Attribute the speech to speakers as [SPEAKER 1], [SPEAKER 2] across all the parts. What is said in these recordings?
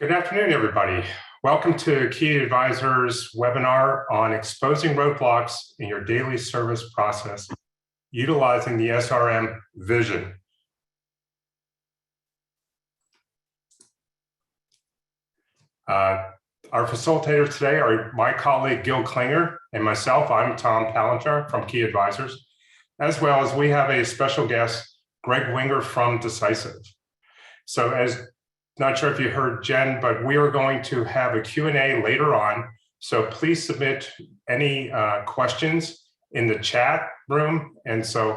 [SPEAKER 1] Good afternoon, everybody. Welcome to Key Advisor's webinar on exposing roadblocks in your daily service process, utilizing the SRM Vision. Our facilitators today are my colleague, Gill Klinger, and myself. I'm Tom Palenchar from Key Advisors, as well as we have a special guest, Greg Winger from Decisiv. So not sure if you heard Jen, but we are going to have a Q&A later on. So please submit any questions in the chat room. And so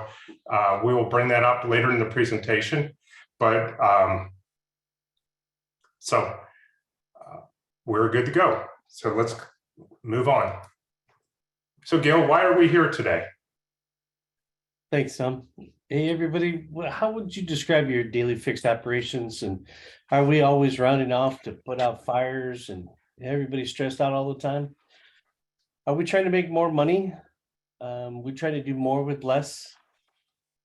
[SPEAKER 1] we will bring that up later in the presentation. But we're good to go. So let's move on. So Gil, why are we here today?
[SPEAKER 2] Thanks, Tom. Hey, everybody. How would you describe your daily fixed operations? And are we always rounding off to put out fires and everybody's stressed out all the time? Are we trying to make more money? We try to do more with less.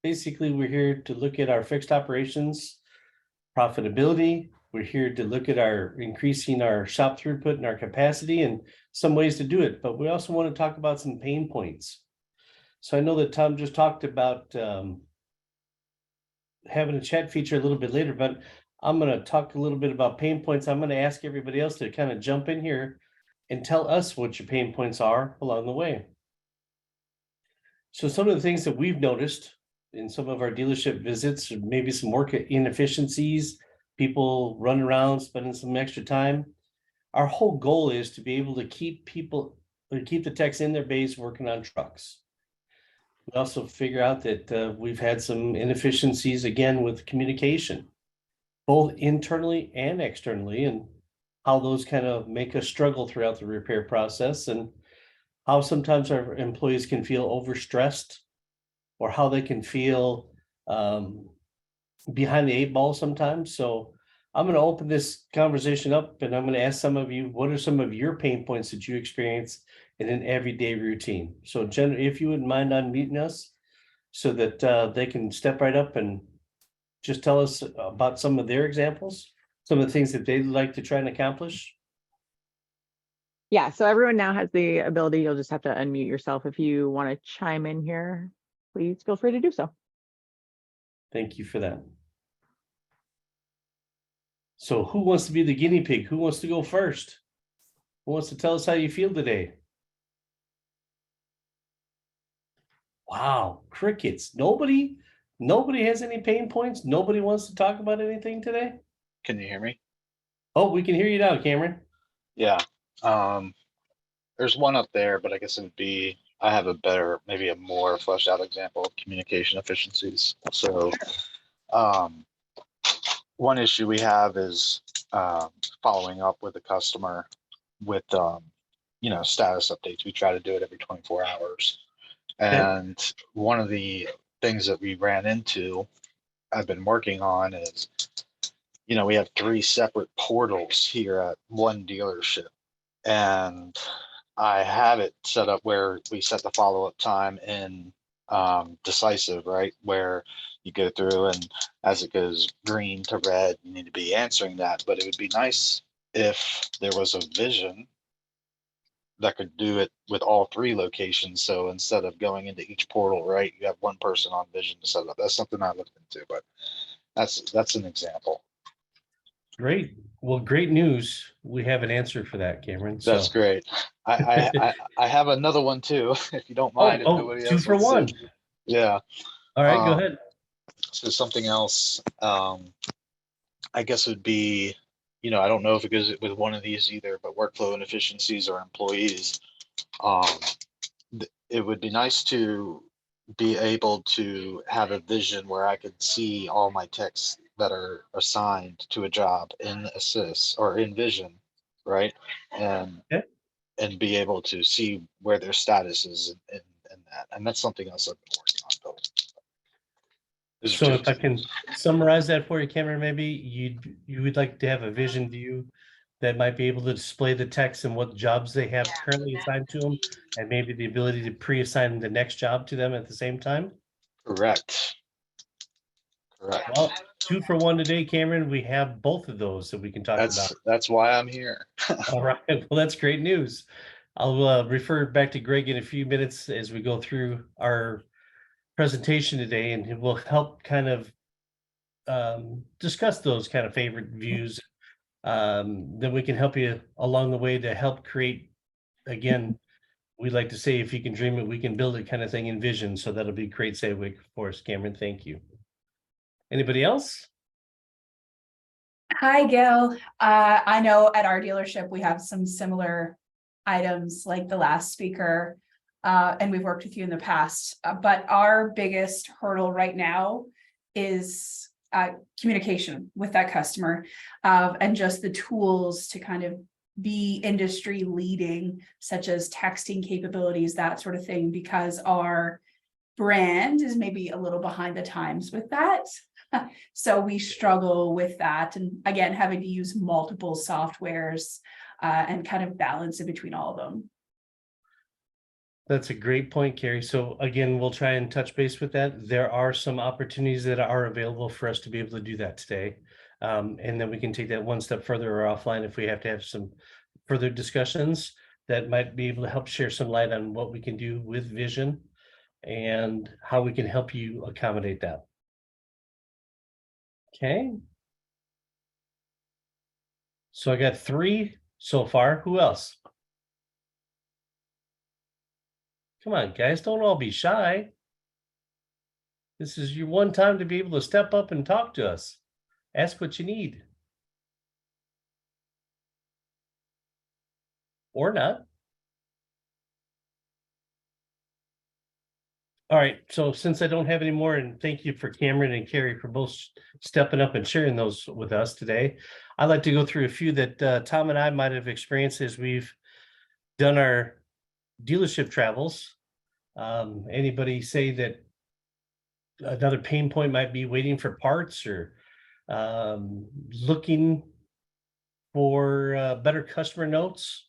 [SPEAKER 2] Basically, we're here to look at our fixed operations, profitability. We're here to look at our increasing our shop throughput and our capacity and some ways to do it. But we also want to talk about some pain points. So I know that Tom just talked about having a chat feature a little bit later, but I'm going to talk a little bit about pain points. I'm going to ask everybody else to kind of jump in here and tell us what your pain points are along the way. So some of the things that we've noticed in some of our dealership visits, maybe some work inefficiencies, people running around, spending some extra time. Our whole goal is to be able to keep the techs in their bays working on trucks. We also figure out that we've had some inefficiencies again with communication, both internally and externally, and how those kind of make us struggle throughout the repair process, and how sometimes our employees can feel overstressed, or how they can feel behind the eight ball sometimes. So I'm going to open this conversation up, and I'm going to ask some of you, what are some of your pain points that you experience in an everyday routine? So Jen, if you wouldn't mind unmuting us so that they can step right up and just tell us about some of their examples, some of the things that they'd like to try and accomplish.
[SPEAKER 3] Yeah, so everyone now has the ability. You'll just have to unmute yourself. If you want to chime in here, please feel free to do so.
[SPEAKER 2] Thank you for that. So who wants to be the guinea pig? Who wants to go first? Who wants to tell us how you feel today? Wow, crickets. Nobody has any pain points. Nobody wants to talk about anything today.
[SPEAKER 4] Can you hear me?
[SPEAKER 2] Oh, we can hear you now, Cameron.
[SPEAKER 4] Yeah. There's one up there, but I guess it would be, I have a better, maybe a more fleshed out example of communication efficiencies. So one issue we have is following up with a customer with, status updates. We try to do it every 24 hours. And one of the things that we ran into, I've been working on is, we have 3 separate portals here at one dealership. And I have it set up where we set the follow-up time in Decisiv, right? Where you go through, and as it goes green to red, you need to be answering that. But it would be nice if there was a vision that could do it with all 3 locations. So instead of going into each portal, right, you have one person on vision to set up. That's something I looked into, but that's an example.
[SPEAKER 2] Great. Well, great news. We have an answer for that, Cameron.
[SPEAKER 4] That's great. I have another one too, if you don't mind.
[SPEAKER 2] Oh, 2 for 1.
[SPEAKER 4] Yeah.
[SPEAKER 2] All right, go ahead.
[SPEAKER 4] So something else, I guess would be, I don't know if it goes with one of these either, but workflow inefficiencies or employees. It would be nice to be able to have a vision where I could see all my techs that are assigned to a job in Assist or in Vision, right? And be able to see where their status is in that. And that's something else I've been working on building.
[SPEAKER 2] So if I can summarize that for you, Cameron, maybe you would like to have a vision view that might be able to display the text and what jobs they have currently assigned to them, and maybe the ability to pre-assign the next job to them at the same time?
[SPEAKER 4] Correct. Correct.
[SPEAKER 2] Well, 2 for 1 today, Cameron. We have both of those that we can talk about.
[SPEAKER 4] That's why I'm here.
[SPEAKER 2] All right. Well, that's great news. I'll refer back to Greg in a few minutes as we go through our presentation today, and we'll help kind of discuss those kind of favorite views. Then we can help you along the way to help create, again, we like to say, if you can dream it, we can build it kind of thing in Vision. So that'll be a great segue for us, Cameron. Thank you. Anybody else?
[SPEAKER 5] Hi, Gill. I know at our dealership, we have some similar items like the last speaker, and we've worked with you in the past. But our biggest hurdle right now is communication with that customer, and just the tools to kind of be industry leading, such as texting capabilities, that sort of thing, because our brand is maybe a little behind the times with that. So we struggle with that. And again, having to use multiple softwares and kind of balance in between all of them.
[SPEAKER 2] That's a great point, Carrie. So again, we'll try and touch base with that. There are some opportunities that are available for us to be able to do that today. And then we can take that one step further or offline if we have to have some further discussions that might be able to help share some light on what we can do with Vision and how we can help you accommodate that. Okay. So I got 3 so far. Who else? Come on, guys, don't all be shy. This is your one time to be able to step up and talk to us. Ask what you need. Or not. All right, so since I don't have any more, and thank you for Cameron and Carrie for both stepping up and sharing those with us today, I'd like to go through a few that Tom and I might have experienced as we've done our dealership travels. Anybody say that another pain point might be waiting for parts or looking for better customer notes,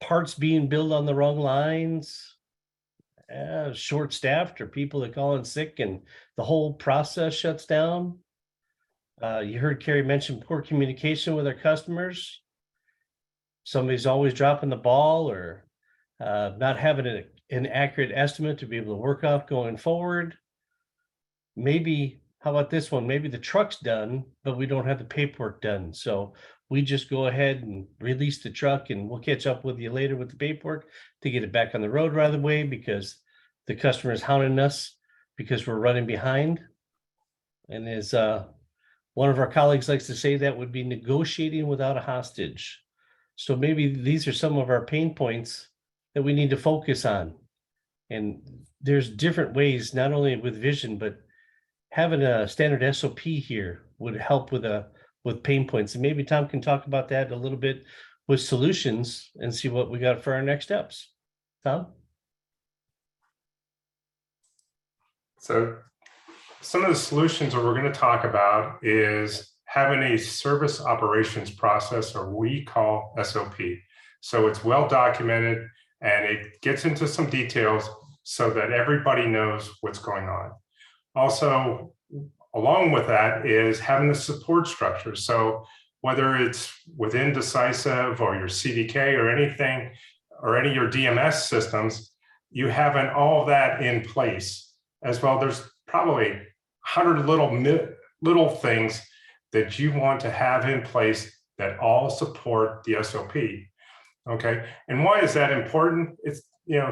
[SPEAKER 2] parts being billed on the wrong lines, short-staffed or people that call in sick and the whole process shuts down. You heard Carrie mention poor communication with our customers. Somebody's always dropping the ball or not having an accurate estimate to be able to work off going forward. Maybe, how about this one? Maybe the truck's done, but we don't have the paperwork done. So we just go ahead and release the truck and we'll catch up with you later with the paperwork to get it back on the road right away because the customer is hounding us because we're running behind. And as one of our colleagues likes to say, that would be negotiating without a hostage. So maybe these are some of our pain points that we need to focus on. And there's different ways, not only with Vision, but having a standard SOP here would help with pain points. And maybe Tom can talk about that a little bit with solutions and see what we got for our next steps. Tom?
[SPEAKER 1] So some of the solutions that we're going to talk about is having a service operations process, or we call SOP. So it's well documented and it gets into some details so that everybody knows what's going on. Also, along with that is having the support structure. So whether it's within Decisiv or your CDK or anything, or any of your DMS systems, you having all of that in place as well. There's probably 100 little things that you want to have in place that all support the SOP. Okay, and why is that important? It's,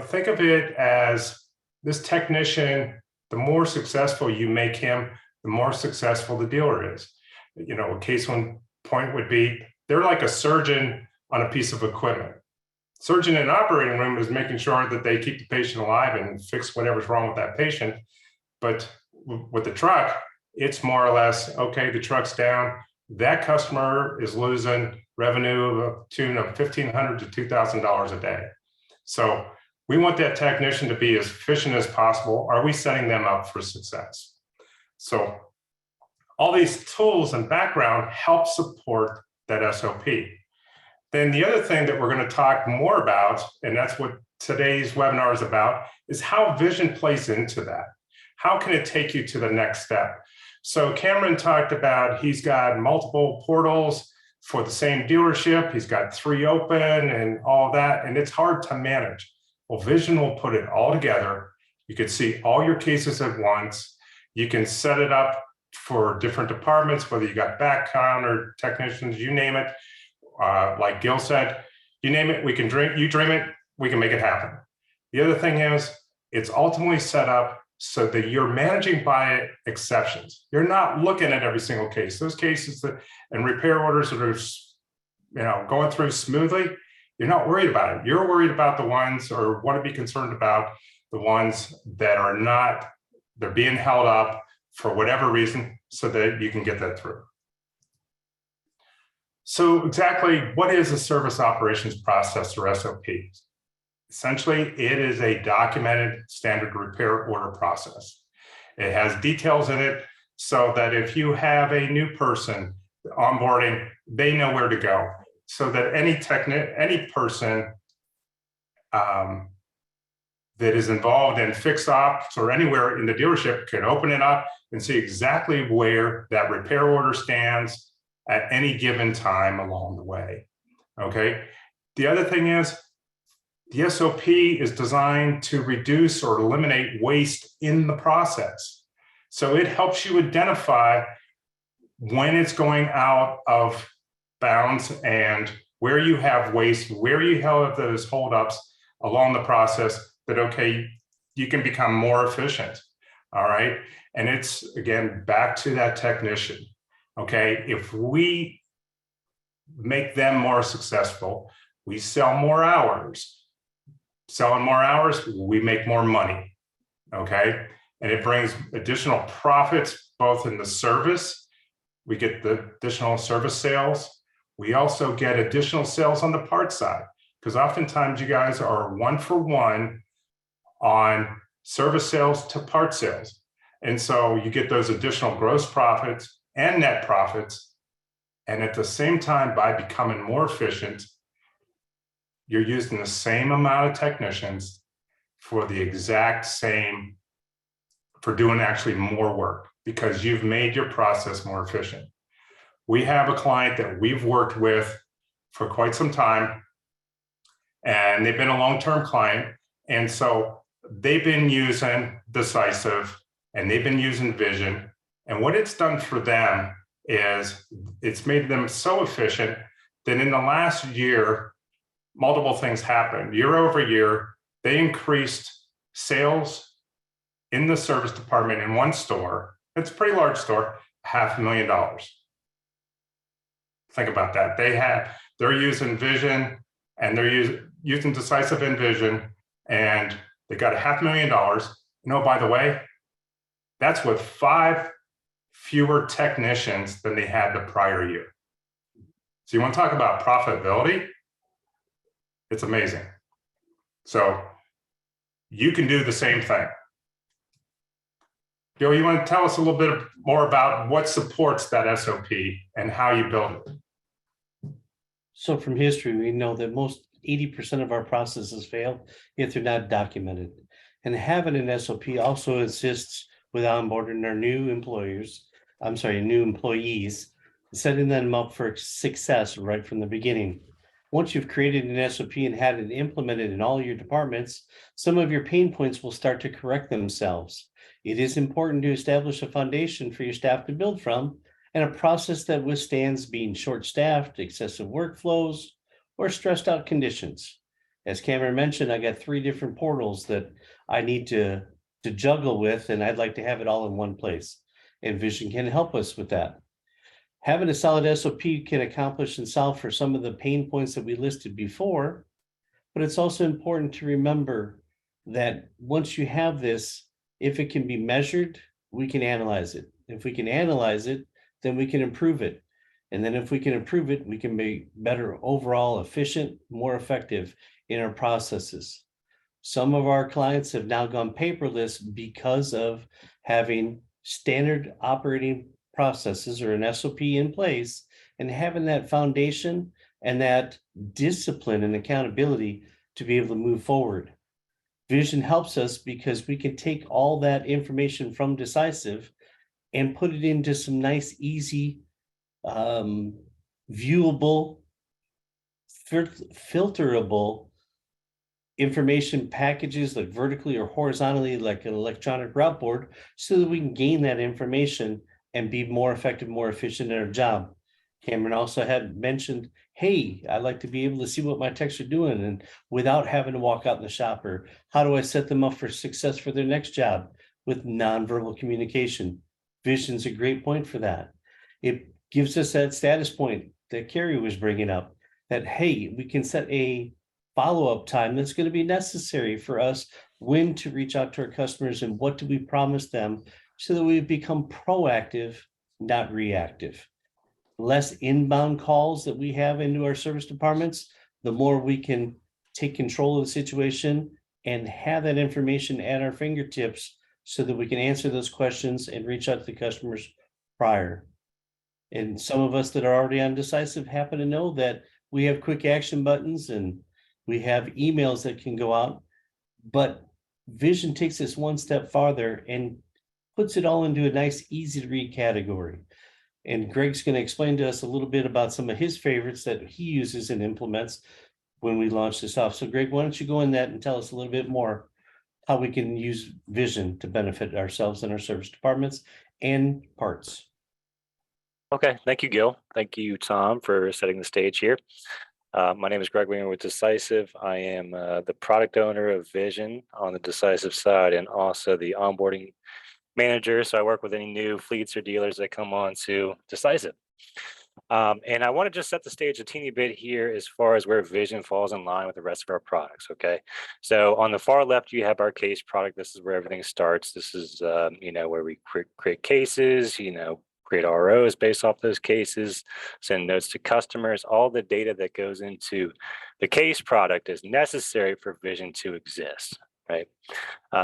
[SPEAKER 1] think of it as this technician, the more successful you make him, the more successful the dealer is. A case in point would be, they're like a surgeon on a piece of equipment. Surgeon in an operating room is making sure that they keep the patient alive and fix whatever's wrong with that patient. But with the truck, it's more or less, okay, the truck's down. That customer is losing revenue of a tune of $1,500 to $2,000 a day. So we want that technician to be as efficient as possible. Are we setting them up for success? So all these tools and background help support that SOP. Then the other thing that we're going to talk more about, and that's what today's webinar is about, is how Vision plays into that. How can it take you to the next step? So Cameron talked about he's got multiple portals for the same dealership. He's got 3 open and all that, and it's hard to manage. Well, Vision will put it all together. You can see all your cases at once. You can set it up for different departments, whether you got back counter technicians, you name it. Like Gill said, you name it, we can you dream it, we can make it happen. The other thing is, it's ultimately set up so that you're managing by exceptions. You're not looking at every single case. Those cases that and repair orders that are going through smoothly, you're not worried about it. You're worried about the ones, or want to be concerned about the ones that are not, they're being held up for whatever reason, so that you can get that through. So exactly what is a service operations process, or SOP? Essentially, it is a documented standard repair order process. It has details in it so that if you have a new person onboarding, they know where to go, so that any person that is involved in fixed ops or anywhere in the dealership can open it up and see exactly where that repair order stands at any given time along the way. Okay. The other thing is, the SOP is designed to reduce or eliminate waste in the process. So it helps you identify when it's going out of bounds and where you have waste, where you have those holdups along the process, that, okay, you can become more efficient. All right. And it's, again, back to that technician. Okay. If we make them more successful, we sell more hours. Selling more hours, we make more money. Okay. And it brings additional profits, both in the service. We get the additional service sales. We also get additional sales on the parts side, because oftentimes you guys are 1-for-1 on service sales to part sales. And so you get those additional gross profits and net profits. And at the same time, by becoming more efficient, you're using the same amount of technicians for the exact same, for doing actually more work, because you've made your process more efficient. We have a client that we've worked with for quite some time, and they've been a long-term client. And so they've been using Decisiv, and they've been using Vision. And what it's done for them is it's made them so efficient that in the last year, multiple things happened. Year over year, they increased sales in the service department in one store. It's a pretty large store, $500,000. Think about that. They're using Vision, and they're using Decisiv and Vision, and they got $500,000. By the way, that's with 5 fewer technicians than they had the prior year. So you want to talk about profitability? It's amazing. So you can do the same thing. Gill, you want to tell us a little bit more about what supports that SOP and how you build it?
[SPEAKER 2] So from history, we know that most 80% of our processes fail if they're not documented. And having an SOP also assists with onboarding our new employees, setting them up for success right from the beginning. Once you've created an SOP and had it implemented in all your departments, some of your pain points will start to correct themselves. It is important to establish a foundation for your staff to build from, and a process that withstands being short-staffed, excessive workflows, or stressed out conditions. As Cameron mentioned, I got 3 different portals that I need to juggle with, and I'd like to have it all in one place. And Vision can help us with that. Having a solid SOP can accomplish and solve for some of the pain points that we listed before, but it's also important to remember that once you have this, if it can be measured, we can analyze it. If we can analyze it, then we can improve it. And then if we can improve it, we can be better overall, efficient, more effective in our processes. Some of our clients have now gone paperless because of having standard operating processes or an SOP in place, and having that foundation and that discipline and accountability to be able to move forward. Vision helps us because we can take all that information from Decisiv and put it into some nice, easy, viewable, filterable information packages, like vertically or horizontally, like an electronic route board, so that we can gain that information and be more effective, more efficient in our job. Cameron also had mentioned, hey, I like to be able to see what my techs are doing and without having to walk out in the shop, or how do I set them up for success for their next job with nonverbal communication. Vision's a great point for that. It gives us that status point that Carrie was bringing up, that, hey, we can set a follow-up time that's going to be necessary for us when to reach out to our customers and what do we promise them, so that we become proactive, not reactive. Less inbound calls that we have into our service departments, the more we can take control of the situation and have that information at our fingertips so that we can answer those questions and reach out to the customers prior. And some of us that are already on Decisiv happen to know that we have quick action buttons and we have emails that can go out, but Vision takes this one step farther and puts it all into a nice, easy to read category. And Greg's going to explain to us a little bit about some of his favorites that he uses and implements when we launch this off. So Greg, why don't you go in that and tell us a little bit more how we can use Vision to benefit ourselves and our service departments and parts.
[SPEAKER 6] Okay, thank you, Gill. Thank you, Tom, for setting the stage here. My name is Greg Winger with Decisiv. I am the product owner of Vision on the Decisiv side and also the onboarding manager. So I work with any new fleets or dealers that come on to Decisiv. And I want to just set the stage a teeny bit here as far as where Vision falls in line with the rest of our products. Okay, so on the far left, you have our case product. This is where everything starts. This is, where we create cases, create ROs based off those cases, send notes to customers. All the data that goes into the case product is necessary for Vision to exist, right?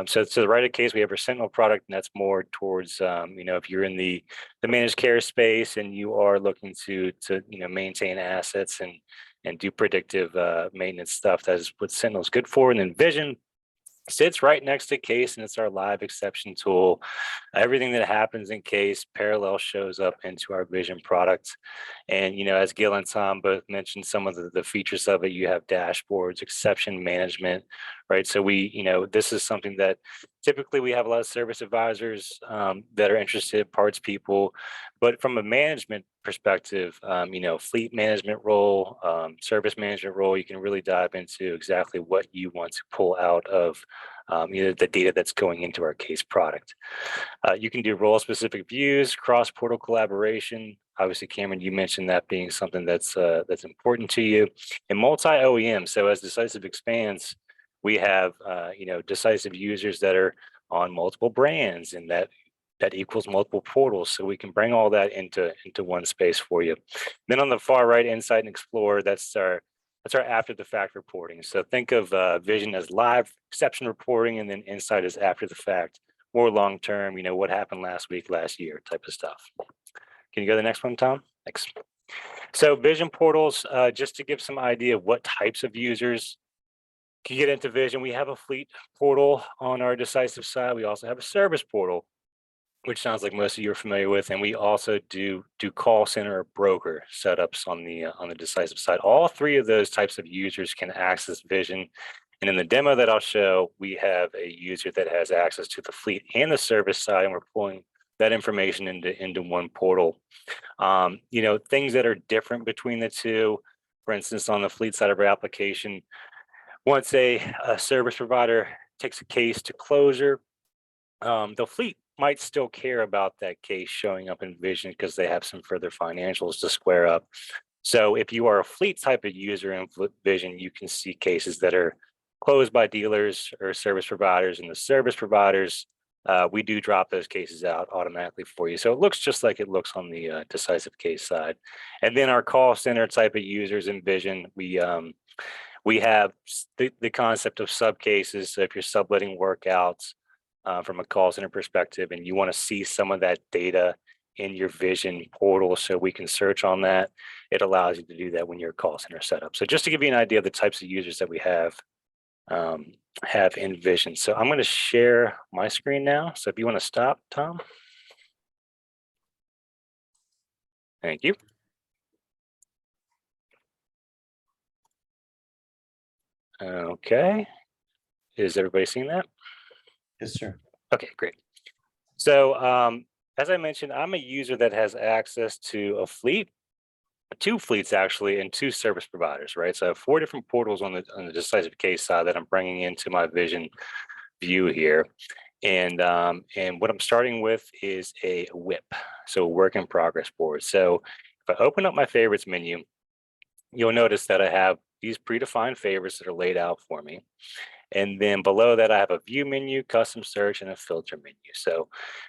[SPEAKER 6] So to the right of case, we have our Sentinel product, and that's more towards, if you're in the managed care space and you are looking to maintain assets and do predictive maintenance stuff, that is what Sentinel is good for. And then Vision sits right next to case, and it's our live exception tool. Everything that happens in case parallel shows up into our Vision product. And as Gill and Tom both mentioned, some of the features of it, you have dashboards, exception management, right? So this is something that typically we have a lot of service advisors that are interested, parts people, but from a management perspective, fleet management role, service management role, you can really dive into exactly what you want to pull out of the data that's going into our case product. You can do role-specific views, cross-portal collaboration. Obviously, Cameron, you mentioned that being something that's important to you, and multi-OEM. So as Decisiv expands, we have Decisiv users that are on multiple brands, and that equals multiple portals. So we can bring all that into one space for you. Then on the far right, Insight and Explore, that's our after the fact reporting. So think of Vision as live exception reporting, and then Insight as after the fact, more long term, what happened last week, last year type of stuff. Can you go to the next one, Tom? Thanks. So Vision portals, just to give some idea of what types of users can get into Vision, we have a fleet portal on our Decisiv side. We also have a service portal, which sounds like most of you are familiar with, and we also do call center or broker setups on the Decisiv side. All three of those types of users can access Vision, and in the demo that I'll show, we have a user that has access to the fleet and the service side, and we're pulling that information into one portal. Things that are different between the two. For instance, on the fleet side of our application, once a service provider takes a case to closure, the fleet might still care about that case showing up in Vision because they have some further financials to square up. So if you are a fleet type of user in Vision, you can see cases that are closed by dealers or service providers, and the service providers, we do drop those cases out automatically for you. So it looks just like it looks on the Decisiv case side. And then our call center type of users in Vision, we have the concept of sub cases. So if you're subletting workouts, from a call center perspective, and you want to see some of that data in your Vision portal so we can search on that, it allows you to do that when your call center set up. So just to give you an idea of the types of users that we have in Vision. So I'm going to share my screen now. So if you want to stop, Tom. Thank you. Okay. Is everybody seeing that?
[SPEAKER 2] Yes, sir.
[SPEAKER 6] Okay, great. So as I mentioned, I'm a user that has access to a fleet, two fleets actually, and two service providers, right? So I have 4 different portals on the Decisiv case side that I'm bringing into my Vision view here. And what I'm starting with is a WIP, so a work in progress board. So if I open up my favorites menu, you'll notice that I have these predefined favorites that are laid out for me. And then below that, I have a view menu, custom search, and a filter menu. So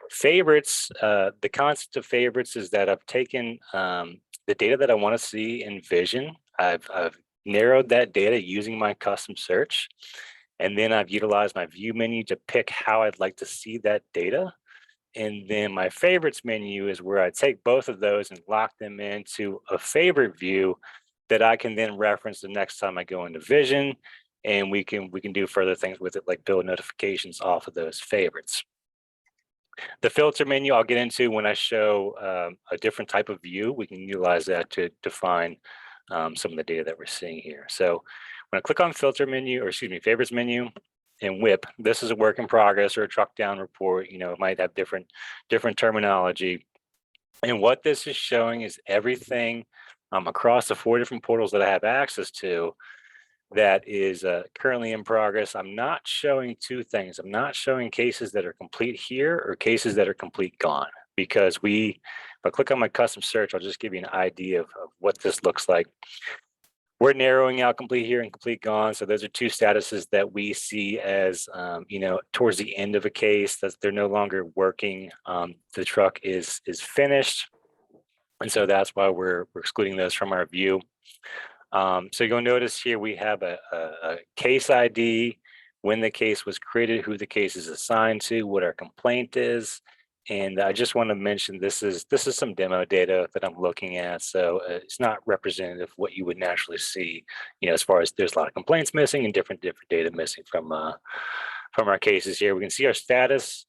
[SPEAKER 6] favorites, the concept of favorites is that I've taken the data that I want to see in Vision. I've narrowed that data using my custom search. And then I've utilized my view menu to pick how I'd like to see that data. And then my favorites menu is where I take both of those and lock them into a favorite view that I can then reference the next time I go into Vision. And we can do further things with it, like build notifications off of those favorites. The filter menu I'll get into when I show a different type of view. We can utilize that to define some of the data that we're seeing here. So when I click on filter menu, or excuse me, favorites menu and WIP, this is a work in progress or a truck down report. You know, it might have different terminology. And what this is showing is everything across the 4 different portals that I have access to that is currently in progress. I'm not showing 2 things. I'm not showing cases that are complete here or cases that are complete gone, because if I click on my custom search, I'll just give you an idea of what this looks like. We're narrowing out complete here and complete gone. So those are 2 statuses that we see as, you know, towards the end of a case, that they're no longer working. The truck is finished. And so that's why we're excluding those from our view. So you'll notice here we have a case ID, when the case was created, who the case is assigned to, what our complaint is. And I just want to mention this is some demo data that I'm looking at. So it's not representative of what you would naturally see, you know, as far as there's a lot of complaints missing and different data missing from our cases here. We can see our status,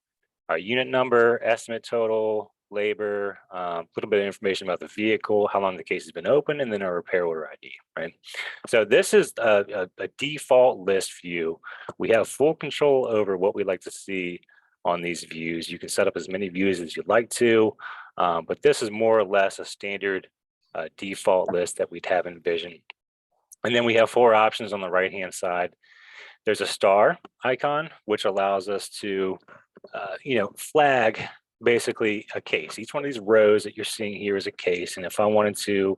[SPEAKER 6] our unit number, estimate total, labor, a little bit of information about the vehicle, how long the case has been open, and then our repair order ID, right? So this is a default list view. We have full control over what we'd like to see on these views. You can set up as many views as you'd like to, but this is more or less a standard default list that we'd have in Vision. And then we have 4 options on the right-hand side. There's a star icon, which allows us to, you know, flag basically a case. Each one of these rows that you're seeing here is a case. And if I wanted to,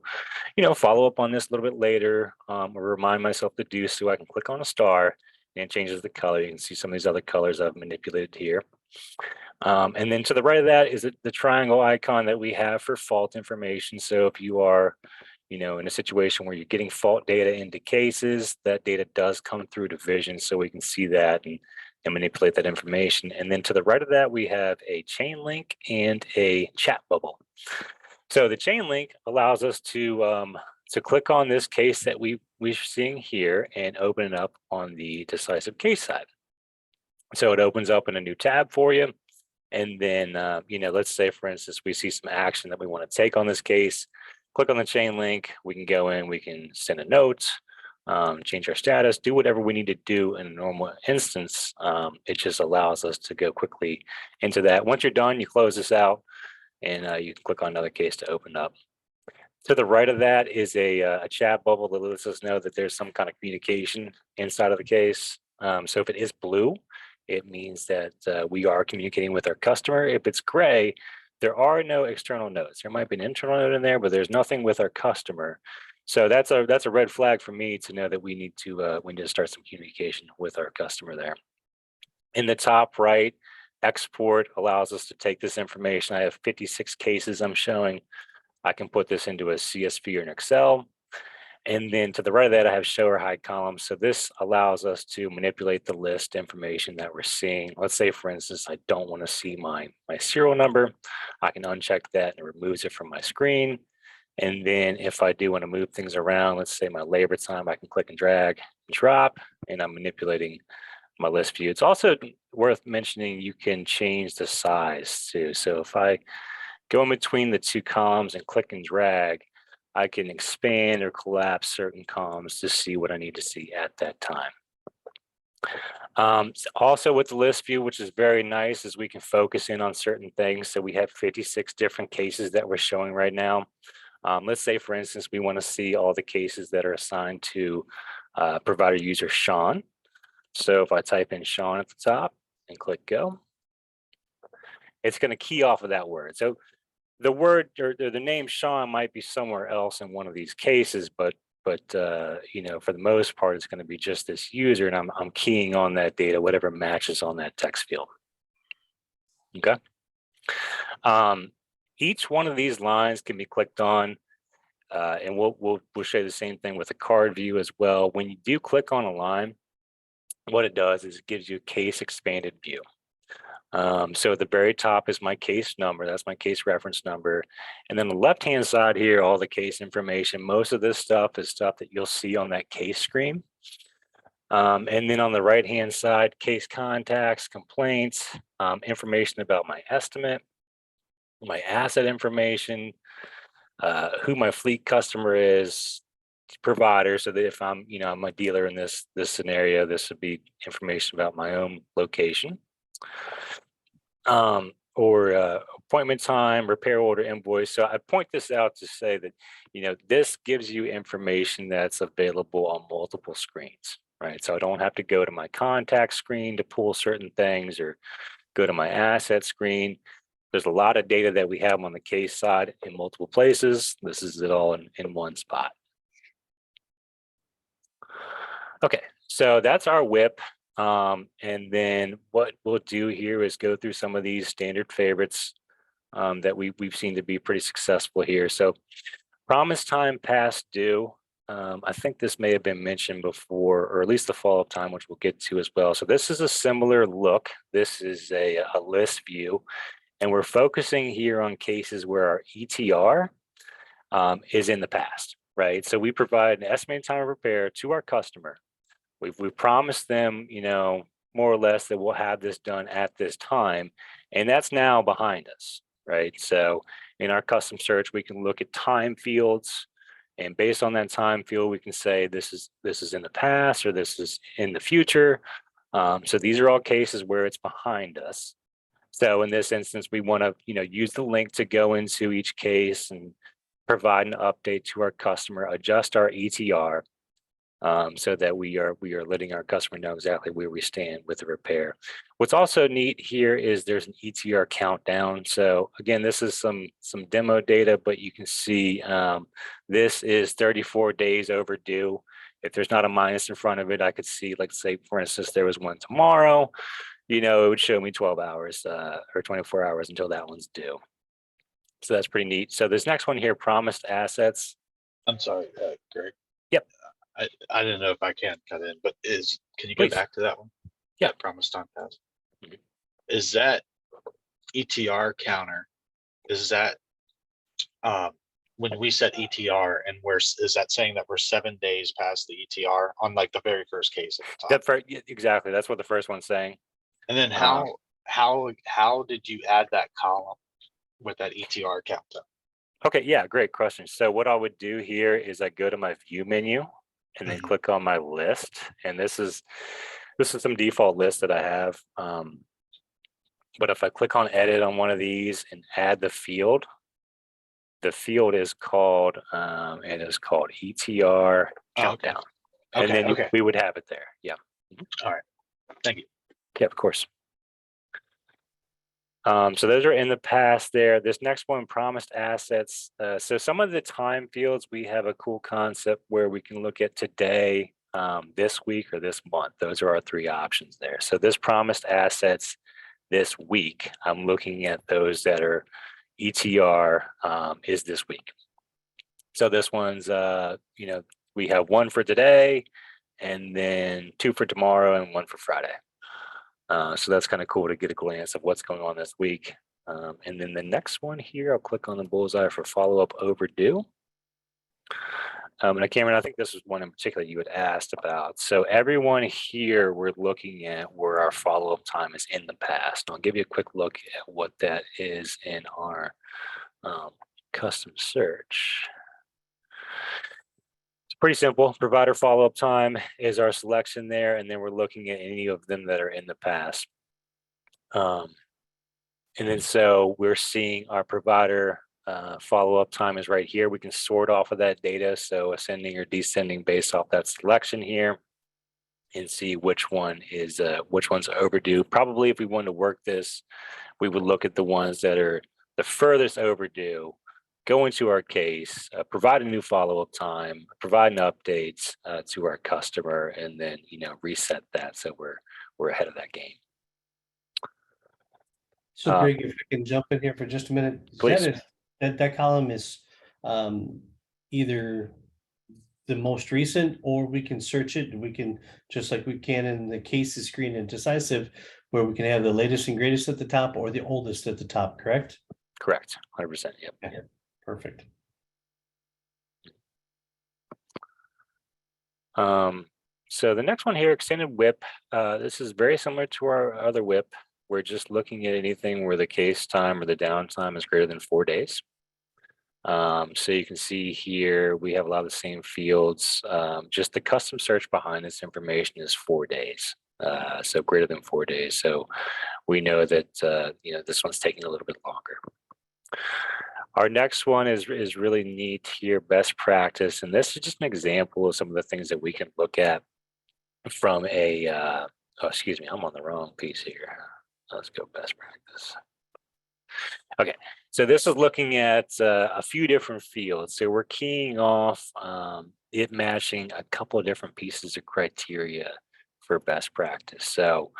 [SPEAKER 6] you know, follow up on this a little bit later, or remind myself to do so, I can click on a star and it changes the color. You can see some of these other colors I've manipulated here. And then to the right of that is the triangle icon that we have for fault information. So if you are, you know, in a situation where you're getting fault data into cases, that data does come through to Vision, so we can see that and manipulate that information. And then to the right of that, we have a chain link and a chat bubble. So the chain link allows us to click on this case that we're seeing here and open it up on the Decisiv case side. So it opens up in a new tab for you. And then, you know, let's say, for instance, we see some action that we want to take on this case. Click on the chain link, we can go in, we can send a note, change our status, do whatever we need to do in a normal instance. It just allows us to go quickly into that. Once you're done, you close this out and you can click on another case to open up. To the right of that is a chat bubble that lets us know that there's some kind of communication inside of the case. So if it is blue, it means that we are communicating with our customer. If it's gray, there are no external notes. There might be an internal note in there, but there's nothing with our customer. So that's a red flag for me to know that we need to start some communication with our customer there. In the top right, export allows us to take this information. I have 56 cases I'm showing. I can put this into a CSV or an Excel. And then to the right of that, I have show or hide columns. So this allows us to manipulate the list information that we're seeing. Let's say, for instance, I don't want to see my serial number. I can uncheck that and it removes it from my screen. And then if I do want to move things around, let's say my labor time, I can click and drag and drop, and I'm manipulating my list view. It's also worth mentioning you can change the size too. So if I go in between the two columns and click and drag, I can expand or collapse certain columns to see what I need to see at that time. Also with the list view, which is very nice, is we can focus in on certain things. So we have 56 different cases that we're showing right now. Let's say, for instance, we want to see all the cases that are assigned to provider user Sean. So if I type in Sean at the top and click go, it's going to key off of that word. So the word or the name Sean might be somewhere else in one of these cases, but you know, for the most part, it's going to be just this user, and I'm keying on that data, whatever matches on that text field. Okay. Each one of these lines can be clicked on, and we'll show you the same thing with the card view as well. When you do click on a line, what it does is it gives you a case expanded view. So at the very top is my case number. That's my case reference number. And then the left-hand side here, all the case information. Most of this stuff is stuff that you'll see on that case screen. And then on the right-hand side, case contacts, complaints, information about my estimate, my asset information, who my fleet customer is, provider. So that if I'm, you know, I'm a dealer in this scenario, this would be information about my own location. Or appointment time, repair order, invoice. So I point this out to say that, you know, this gives you information that's available on multiple screens, right? So I don't have to go to my contact screen to pull certain things or go to my asset screen. There's a lot of data that we have on the case side in multiple places. This is it all in one spot. Okay, so that's our WIP. And then what we'll do here is go through some of these standard favorites that we've seen to be pretty successful here. So promise time past due. I think this may have been mentioned before, or at least the follow-up time, which we'll get to as well. So this is a similar look. This is a list view, and we're focusing here on cases where our ETR is in the past, right? So we provide an estimated time of repair to our customer. We've promised them, you know, more or less that we'll have this done at this time, and that's now behind us, right? So in our custom search, we can look at time fields, and based on that time field, we can say this is in the past or this is in the future. So these are all cases where it's behind us. So in this instance, we want to, you know, use the link to go into each case and provide an update to our customer, adjust our ETR. So that we are letting our customer know exactly where we stand with the repair. What's also neat here is there's an ETR countdown. So again, this is some demo data, but you can see this is 34 days overdue. If there's not a minus in front of it, I could see, like, say, for instance, there was one tomorrow, you know, it would show me 12 hours or 24 hours until that one's due. So that's pretty neat. So this next one here, promised assets.
[SPEAKER 4] I'm sorry, Greg.
[SPEAKER 6] Yep.
[SPEAKER 4] I didn't know if I can cut in, but can you
[SPEAKER 6] Please.
[SPEAKER 4] go back to that one?
[SPEAKER 6] Yeah.
[SPEAKER 4] Promise time pass.
[SPEAKER 6] Mhm.
[SPEAKER 4] Is that ETR counter? Is that when we set ETR, and is that saying that we're 7 days past the ETR on, like, the very first case at the top?
[SPEAKER 6] Yeah, exactly. That's what the first one's saying.
[SPEAKER 4] And then how did you add that column with that ETR countdown?
[SPEAKER 6] Okay, yeah, great question. So what I would do here is I go to my view menu and then click on my list. And this is some default list that I have. But if I click on edit on one of these and add the field is called ETR countdown. And then we would have it there. Yeah.
[SPEAKER 4] All right. Thank you.
[SPEAKER 6] Yeah, of course. So those are in the past there. This next one, promised assets. So some of the time fields, we have a cool concept where we can look at today, this week, or this month. Those are our three options there. So this promised assets this week, I'm looking at those that are ETR is this week. So this one's, you know, we have one for today, and then 2 for tomorrow, and 1 for Friday. So that's kind of cool to get a glance of what's going on this week. And then the next one here, I'll click on the bullseye for follow-up overdue. And Cameron, I think this is one in particular you had asked about. So everyone here, we're looking at where our follow-up time is in the past. I'll give you a quick look at what that is in our custom search. It's pretty simple. Provider follow-up time is our selection there, and then we're looking at any of them that are in the past. And then so we're seeing our provider follow-up time is right here. We can sort off of that data, so ascending or descending based off that selection here, and see which one is which one's overdue. Probably if we wanted to work this, we would look at the ones that are the furthest overdue, go into our case, provide a new follow-up time, provide an update to our customer, and then reset that so we're ahead of that game.
[SPEAKER 2] So Greg, if I can jump in here for just a minute.
[SPEAKER 6] Please.
[SPEAKER 2] That column is either the most recent, or we can search it. We can, just like we can in the cases screen in Decisiv, where we can have the latest and greatest at the top or the oldest at the top, correct?
[SPEAKER 6] Correct, 100%, yep.
[SPEAKER 2] Yeah, perfect.
[SPEAKER 6] So the next one here, extended WIP. This is very similar to our other WIP. We're just looking at anything where the case time or the downtime is greater than 4 days. So you can see here, we have a lot of the same fields. Just the custom search behind this information is 4 days. So greater than 4 days. So we know that, this one's taking a little bit longer. Our next one is really neat here, best practice. And this is just an example of some of the things that we can look at from a, oh, excuse me, I'm on the wrong piece here. Let's go best practice. Okay, so this is looking at a few different fields. So we're keying off it matching a couple of different pieces of criteria for best practice. So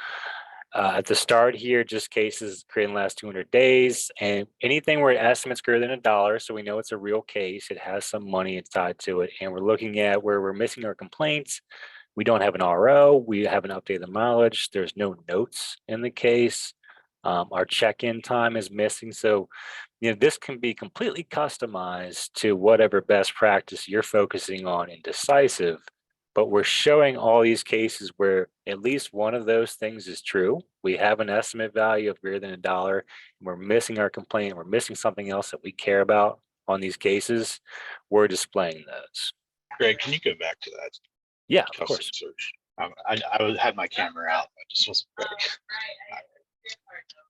[SPEAKER 6] at the start here, just cases created in the last 200 days, and anything where estimate's greater than $1, so we know it's a real case, it has some money tied to it, and we're looking at where we're missing our complaints. We don't have an RO, we haven't updated the mileage, there's no notes in the case. Our check-in time is missing. So, this can be completely customized to whatever best practice you're focusing on in Decisiv, but we're showing all these cases where at least one of those things is true. We have an estimate value of greater than $1, and we're missing our complaint, we're missing something else that we care about on these cases. We're displaying those.
[SPEAKER 4] Greg, can you go back to that?
[SPEAKER 6] Yeah, of
[SPEAKER 4] Custom
[SPEAKER 6] course.
[SPEAKER 4] search. I had my camera out. I just wasn't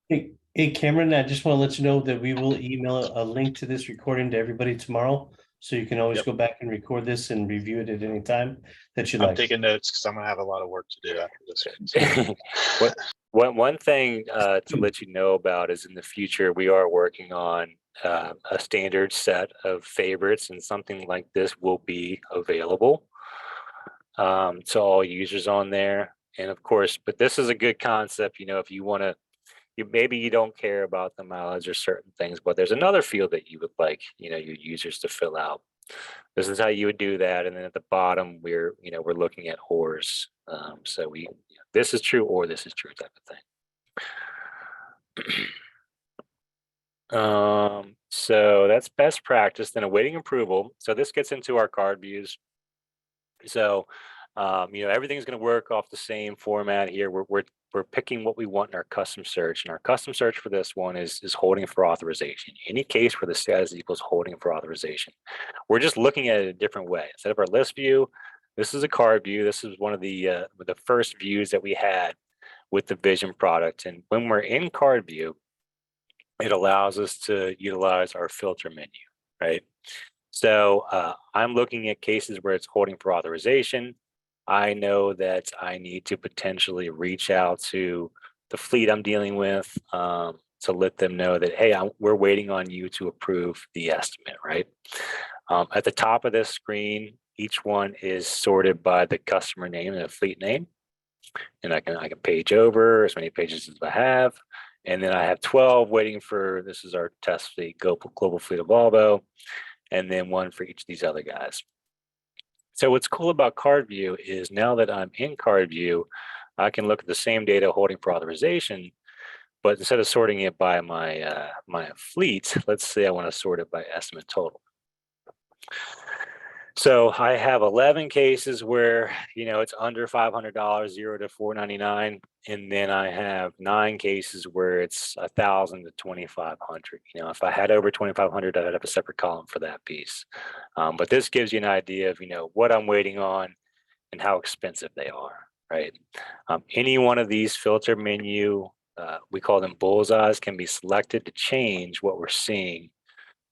[SPEAKER 4] ready.
[SPEAKER 2] Hey, Cameron, I just want to let you know that we will email a link to this recording to everybody tomorrow. So you can always go back and record this and review it at any time that you like.
[SPEAKER 4] I'm taking notes because I'm gonna have a lot of work to do after this.
[SPEAKER 6] One thing to let you know about is in the future, we are working on a standard set of favorites, and something like this will be available to all users on there. And of course, but this is a good concept, if you want to, maybe you don't care about the mileage or certain things, but there's another field that you would like, your users to fill out. This is how you would do that. And then at the bottom, we're looking at ors. So this is true or this is true type of thing. So that's best practice. Then awaiting approval. So this gets into our card views. So, everything's going to work off the same format here. We're picking what we want in our custom search, and our custom search for this one is holding for authorization. Any case where the status equals holding for authorization. We're just looking at it a different way. Instead of our list view, this is a card view. This is one of the first views that we had with the Vision product. And when we're in card view, it allows us to utilize our filter menu, right? So I'm looking at cases where it's holding for authorization. I know that I need to potentially reach out to the fleet I'm dealing with to let them know that, hey, we're waiting on you to approve the estimate, right? At the top of this screen, each one is sorted by the customer name and the fleet name. And I can page over as many pages as I have. And then I have 12 waiting for, this is our test fleet, global fleet of Volvo, and then one for each of these other guys. So what's cool about card view is now that I'm in card view, I can look at the same data holding for authorization, but instead of sorting it by my my fleet, let's say I want to sort it by estimate total. So I have 11 cases where, it's under $500, 0 to 499. And then I have 9 cases where it's 1,000 to 2,500. If I had over 2,500, I'd have a separate column for that piece. But this gives you an idea of, what I'm waiting on and how expensive they are, right? Any one of these filter menu, we call them bullseyes, can be selected to change what we're seeing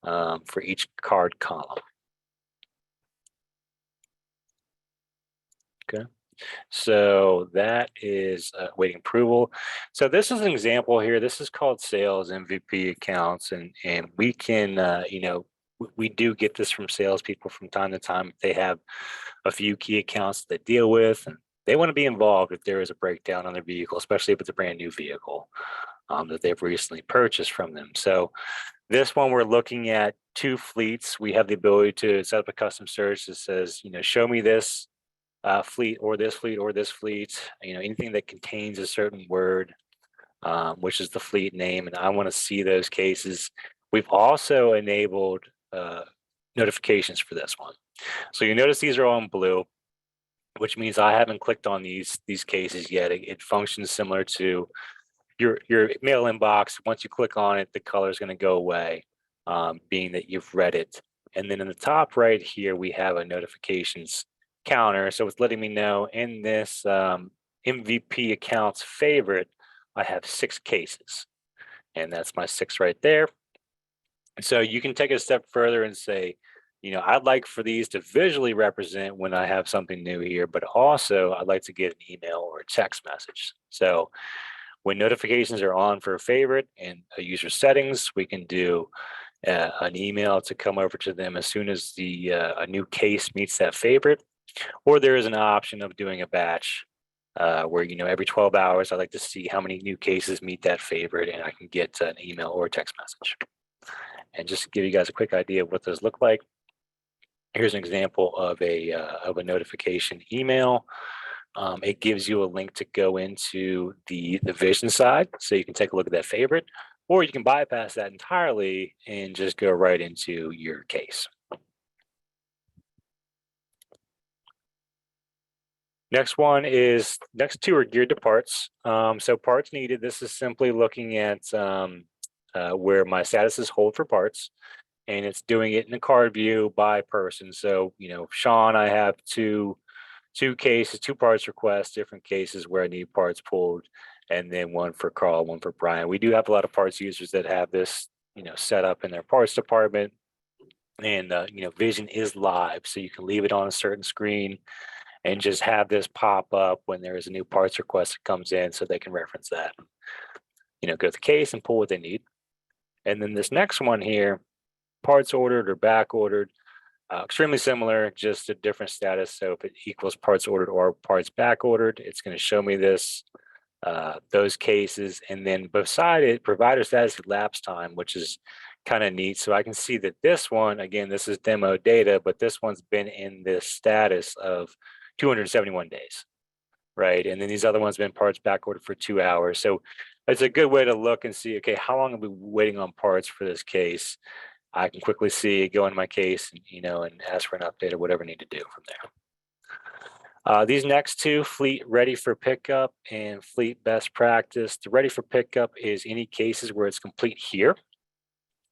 [SPEAKER 6] for each card column. Okay, so that is waiting approval. So this is an example here. This is called sales MVP accounts, and we can, we do get this from salespeople from time to time. They have a few key accounts that they deal with, and they want to be involved if there is a breakdown on their vehicle, especially if it's a brand new vehicle that they've recently purchased from them. So this one, we're looking at 2 fleets. We have the ability to set up a custom search that says, show me this fleet or this fleet or this fleet, anything that contains a certain word, which is the fleet name, and I want to see those cases. We've also enabled notifications for this one. So you notice these are all in blue, which means I haven't clicked on these cases yet. It functions similar to your mail inbox. Once you click on it, the color is going to go away, being that you've read it. And then in the top right here, we have a notifications counter. So it's letting me know in this MVP accounts favorite, I have 6 cases, and that's my 6 right there. So you can take it a step further and say, I'd like for these to visually represent when I have something new here, but also I'd like to get an email or a text message. So when notifications are on for a favorite in a user settings, we can do an email to come over to them as soon as a new case meets that favorite. Or there is an option of doing a batch where, every 12 hours, I like to see how many new cases meet that favorite, and I can get an email or a text message. And just to give you guys a quick idea of what those look like, here's an example of a notification email. It gives you a link to go into the Vision side, so you can take a look at that favorite, or you can bypass that entirely and just go right into your case. Next 2 are geared to parts. So parts needed, this is simply looking at where my statuses hold for parts, and it's doing it in a card view by person. So, Sean, I have two cases, 2 parts requests, different cases where I need parts pulled, and then one for Carl, one for Brian. We do have a lot of parts users that have this, set up in their parts department, and, Vision is live, so you can leave it on a certain screen and just have this pop up when there is a new parts request that comes in, so they can reference that, go to the case and pull what they need. And then this next one here, parts ordered or back ordered, extremely similar, just a different status. So if it equals parts ordered or parts back ordered, it's going to show me this, those cases. And then beside it, provider status elapsed time, which is kind of neat. So I can see that this one, again, this is demo data, but this one's been in this status of 271 days, right? And then these other ones been parts back ordered for 2 hours. So it's a good way to look and see, okay, how long have we been waiting on parts for this case? I can quickly see, go in my case, and, and ask for an update or whatever I need to do from there. These next 2, fleet ready for pickup and fleet best practice. The ready for pickup is any cases where it's complete here.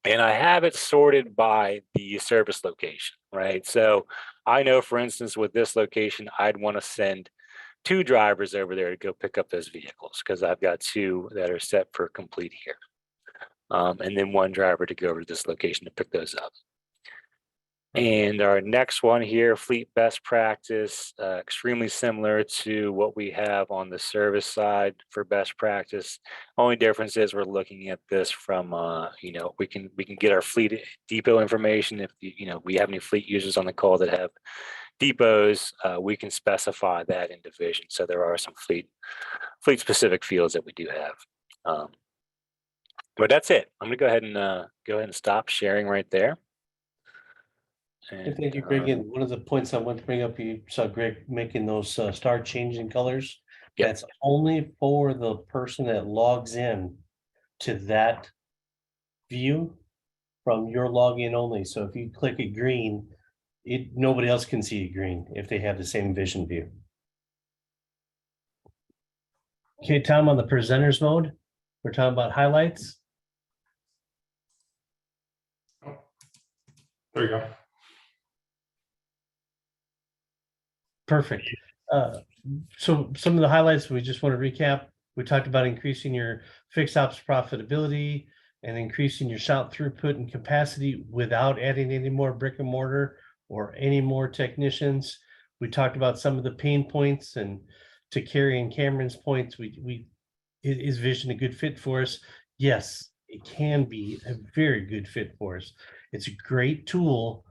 [SPEAKER 6] And I have it sorted by the service location, right? So I know, for instance, with this location, I'd want to send 2 drivers over there to go pick up those vehicles because I've got 2 that are set for complete here. And then 1 driver to go over to this location to pick those up. And our next one here, fleet best practice, extremely similar to what we have on the service side for best practice. Only difference is we're looking at this from, we can get our fleet depot information. If we have any fleet users on the call that have depots, we can specify that in Vision. So there are some fleet specific fields that we do have. But that's it. I'm going to go ahead and stop sharing right there. And,
[SPEAKER 2] Thank you, Greg. And one of the points I want to bring up, you saw Greg making those star changing colors.
[SPEAKER 6] Yep.
[SPEAKER 2] That's only for the person that logs in to that view from your login only. So if you click it green, nobody else can see green if they have the same vision view. Okay, Tom, on the presenters mode, we're talking about highlights.
[SPEAKER 1] There you go.
[SPEAKER 2] Perfect. So some of the highlights we just want to recap. We talked about increasing your fixed ops profitability and increasing your shop throughput and capacity without adding any more brick and mortar or any more technicians. We talked about some of the pain points, and to Carrie and Cameron's points, is Vision a good fit for us? Yes, it can be a very good fit for us. It's a great tool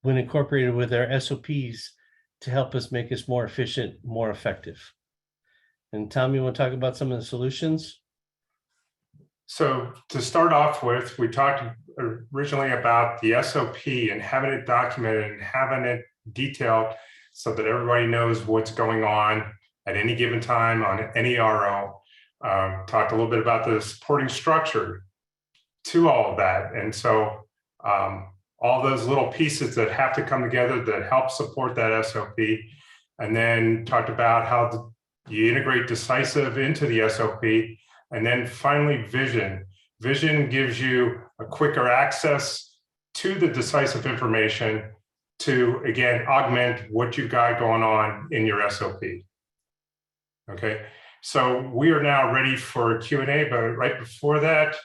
[SPEAKER 2] when incorporated with our SOPs to help us make us more efficient, more effective. And Tom, you want to talk about some of the solutions?
[SPEAKER 1] So to start off with, we talked originally about the SOP and having it documented and having it detailed so that everybody knows what's going on at any given time on any RO. Talked a little bit about the supporting structure to all of that. And so all those little pieces that have to come together that help support that SOP. And then talked about how you integrate Decisiv into the SOP. And then finally, Vision. Vision gives you a quicker access to the Decisiv information to, again, augment what you've got going on in your SOP. Okay, so we are now ready for Q&A, but right before that,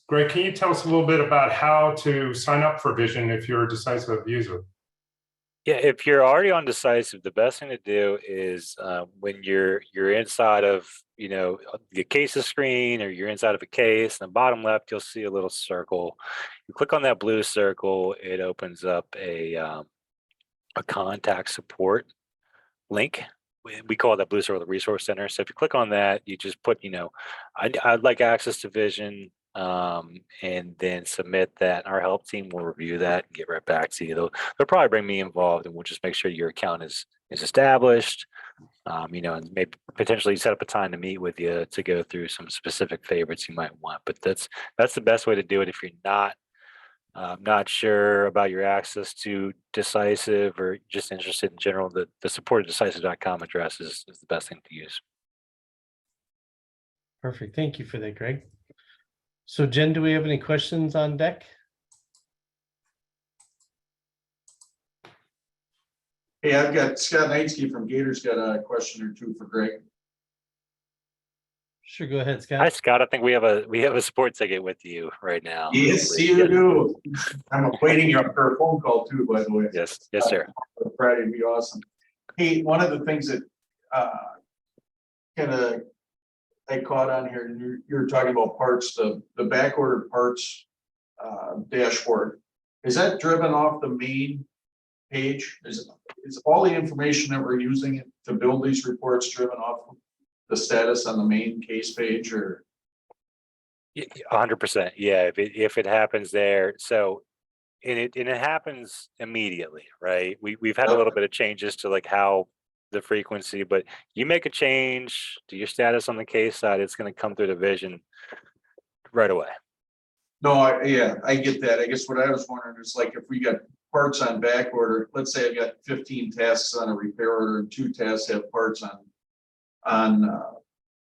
[SPEAKER 1] Greg, can you tell us a little bit about how to sign up for Vision if you're a Decisiv user?
[SPEAKER 6] Yeah, if you're already on Decisiv, the best thing to do is when you're inside of the cases screen, or you're inside of a case, in the bottom left you'll see a little circle. You click on that blue circle, it opens up a contact support link. We call that blue circle the resource center. So if you click on that, you just put I'd like access to Vision. And then submit that. Our help team will review that and get right back to you. They'll probably bring me involved, and we'll just make sure your account is established. And maybe potentially set up a time to meet with you to go through some specific favorites you might want. But that's the best way to do it if you're not sure about your access to Decisiv, or just interested in general. The support at decisiv.com address is the best thing to use.
[SPEAKER 2] Perfect. Thank you for that, Greg. So Jen, do we have any questions on deck?
[SPEAKER 7] Hey, I've got Scott Knightsky from Gators got a question or two for Greg.
[SPEAKER 2] Sure, go ahead, Scott.
[SPEAKER 6] Hi, Scott. I think we have a support ticket with you right now.
[SPEAKER 7] Yes, you do. I'm awaiting you for a phone call too, by the way.
[SPEAKER 6] Yes, sir.
[SPEAKER 7] Friday would be awesome. Hey, one of the things that kind of I caught on here, and you're talking about parts, the back ordered parts dashboard. Is that driven off the main page? Is all the information that we're using to build these reports driven off the status on the main case page, or?
[SPEAKER 6] 100%. Yeah, if it happens there. So, and it happens immediately, right? We've had a little bit of changes to like how the frequency, but you make a change to your status on the case side, it's going to come through the Vision right away.
[SPEAKER 7] No, I get that. I guess what I was wondering is, like, if we got parts on back order, let's say I've got 15 tasks on a repair order and 2 tasks have parts on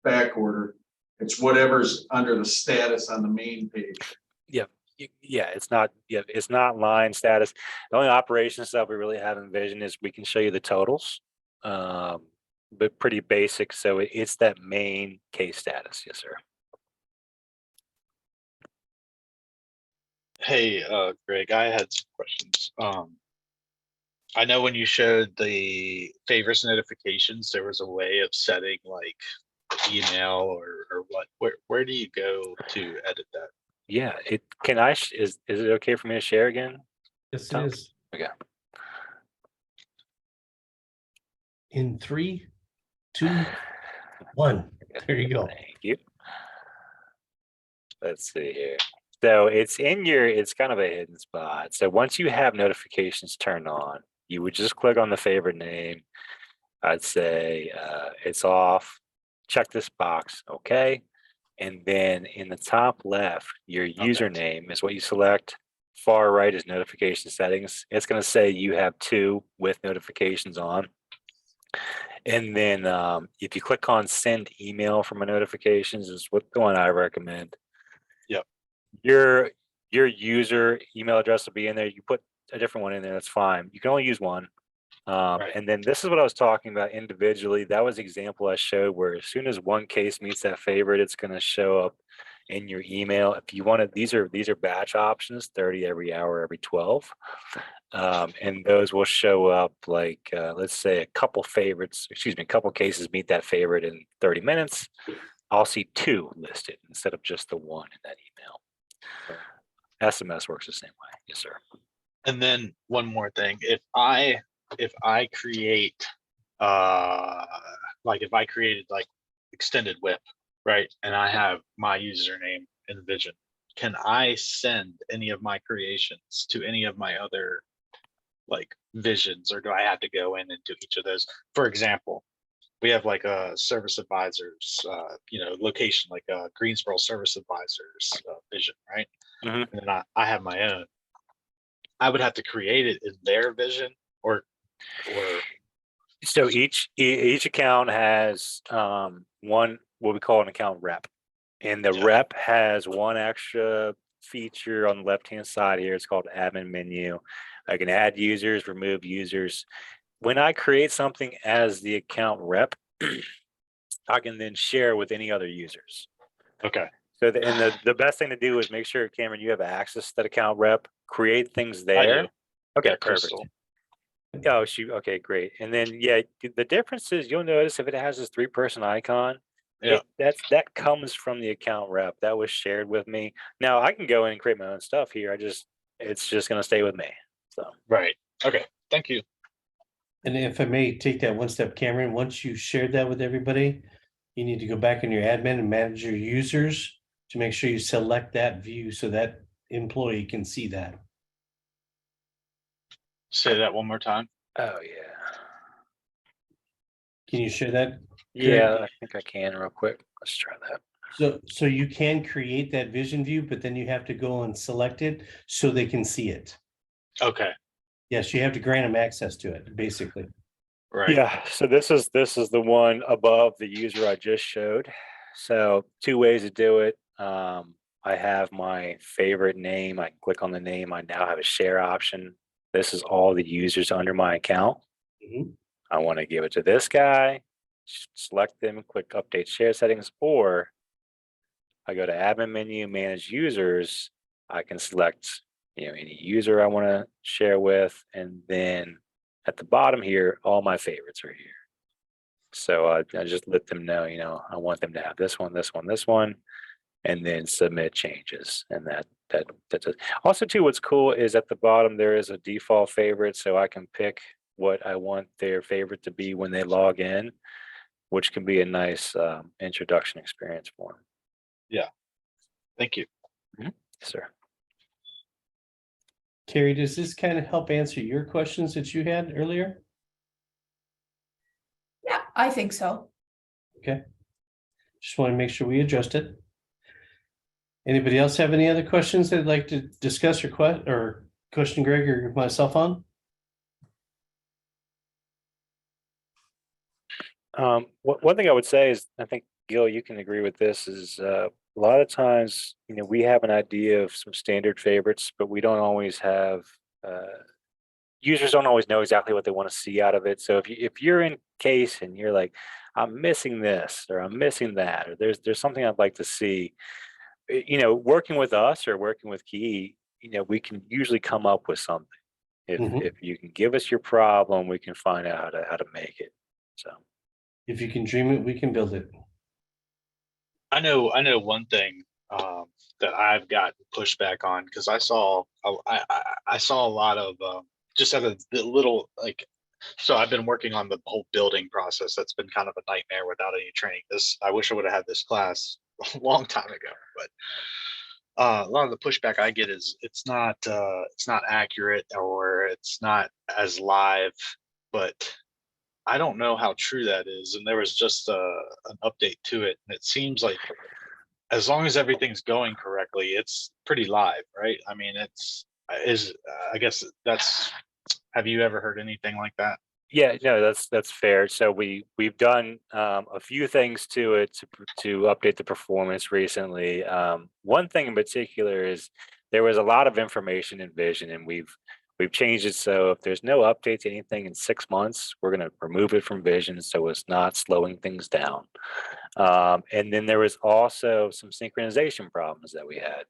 [SPEAKER 7] back order. It's whatever's under the status on the main page.
[SPEAKER 6] Yeah, it's not line status. The only operation stuff we really have in Vision is we can show you the totals. But pretty basic. So it's that main case status. Yes, sir.
[SPEAKER 4] Hey, Greg, I had some questions. I know when you showed the favorites notifications, there was a way of setting like email or what. Where do you go to edit that?
[SPEAKER 6] Yeah, is it okay for me to share again?
[SPEAKER 2] Yes,
[SPEAKER 6] Tom?
[SPEAKER 2] it is.
[SPEAKER 6] Okay.
[SPEAKER 2] In 3, 2, 1. There you go.
[SPEAKER 6] Thank you. Let's see here. So it's kind of a hidden spot. So once you have notifications turned on, you would just click on the favorite name. I'd say it's off. Check this box. Okay. And then in the top left, your username is what you select. far right is notification settings. It's going to say you have 2 with notifications on. And then if you click on send email from a notifications is what the one I recommend.
[SPEAKER 4] Yep.
[SPEAKER 6] Your user email address will be in there. You put a different one in there, that's fine. You can only use one.
[SPEAKER 4] Right.
[SPEAKER 6] And then this is what I was talking about individually. That was the example I showed where as soon as one case meets that favorite, it's going to show up in your email. If you want to, these are batch options, 30 every hour, every 12. And those will show up like, let's say a couple cases meet that favorite in 30 minutes. I'll see 2 listed instead of just the 1 in that email. SMS works the same way. Yes, sir.
[SPEAKER 4] And then one more thing, if I create, like if I created like extended whip, right? And I have my username in Vision, can I send any of my creations to any of my other like visions, or do I have to go in and do each of those? For example, we have like a service advisors, location, like a Greensboro service advisors vision, right?
[SPEAKER 6] Mhm.
[SPEAKER 4] And then I have my own. I would have to create it in their vision, or
[SPEAKER 6] So each account has one what we call an account rep, and the
[SPEAKER 4] Yeah.
[SPEAKER 6] rep has one extra feature on the left hand side here. It's called admin menu. I can add users, remove users. When I create something as the account rep, I can then share with any other users.
[SPEAKER 4] okay,
[SPEAKER 6] So the best thing to do is make sure, Cameron, you have access to that account rep, create things
[SPEAKER 4] I
[SPEAKER 6] there.
[SPEAKER 4] do.
[SPEAKER 6] Okay,
[SPEAKER 4] Yeah,
[SPEAKER 6] perfect.
[SPEAKER 4] Crystal.
[SPEAKER 6] Oh, shoot. Okay, great. And then, yeah, the difference is you'll notice if it has this 3-person icon,
[SPEAKER 4] Yeah.
[SPEAKER 6] that comes from the account rep. That was shared with me. Now I can go in and create my own stuff here. It's just going to stay with me. So,
[SPEAKER 4] Right. Okay. Thank you.
[SPEAKER 2] And if I may take that one step, Cameron, once you shared that with everybody, you need to go back in your admin and manage your users to make sure you select that view so that employee can see that.
[SPEAKER 4] Say that one more time.
[SPEAKER 6] oh, yeah.
[SPEAKER 2] Can you share that?
[SPEAKER 6] Yeah, I think I can real quick. Let's try that.
[SPEAKER 2] So you can create that vision view, but then you have to go and select it so they can see it.
[SPEAKER 4] Okay.
[SPEAKER 2] Yes, you have to grant them access to it, basically.
[SPEAKER 4] Right.
[SPEAKER 6] Yeah, so this is the one above the user I just showed. So 2 ways to do it. I have my favorite name. I click on the name. I now have a share option. This is all the users under my account.
[SPEAKER 2] Mhm.
[SPEAKER 6] I want to give it to this guy. Select them, click update share settings, or I go to admin menu, manage users. I can select any user I want to share with, and then at the bottom here, all my favorites are here. So I just let them know, I want them to have this one, this one, this one, and then submit changes. And that's it. Also too, what's cool is at the bottom there is a default favorite, so I can pick what I want their favorite to be when they log in, which can be a nice introduction experience for them.
[SPEAKER 4] Thank you.
[SPEAKER 6] Yes, sir.
[SPEAKER 2] Carrie, does this kind of help answer your questions that you had earlier?
[SPEAKER 5] Yeah, I think so.
[SPEAKER 2] Okay. Just want to make sure we addressed it. Anybody else have any other questions they'd like to discuss or question Greg or myself on?
[SPEAKER 6] One thing I would say is, I think Gill, you can agree with this, is a lot of times, we have an idea of some standard favorites, but we don't always have, users don't always know exactly what they want to see out of it. So if you're in case and you're like, I'm missing this, or I'm missing that, or there's something I'd like to see, working with us or working with Key, we can usually come up with something. If you can give us your problem, we can find out how to make it. So.
[SPEAKER 2] If you can dream it, we can build it.
[SPEAKER 4] I know one thing that I've got pushback on, because I saw a lot of just at the little, like, so I've been working on the whole building process. That's been kind of a nightmare without any training. I wish I would have had this class a long time ago, but a lot of the pushback I get is it's not accurate, or it's not as live, but I don't know how true that is. And there was just an update to it, and it seems like as long as everything's going correctly, it's pretty live, right? I mean, I guess have you ever heard anything like that?
[SPEAKER 6] Yeah, no, that's fair. So we've done a few things to it to update the performance recently. One thing in particular is there was a lot of information in Vision, and we've changed it so if there's no update to anything in 6 months, we're going to remove it from Vision so it's not slowing things down. And then there was also some synchronization problems that we had.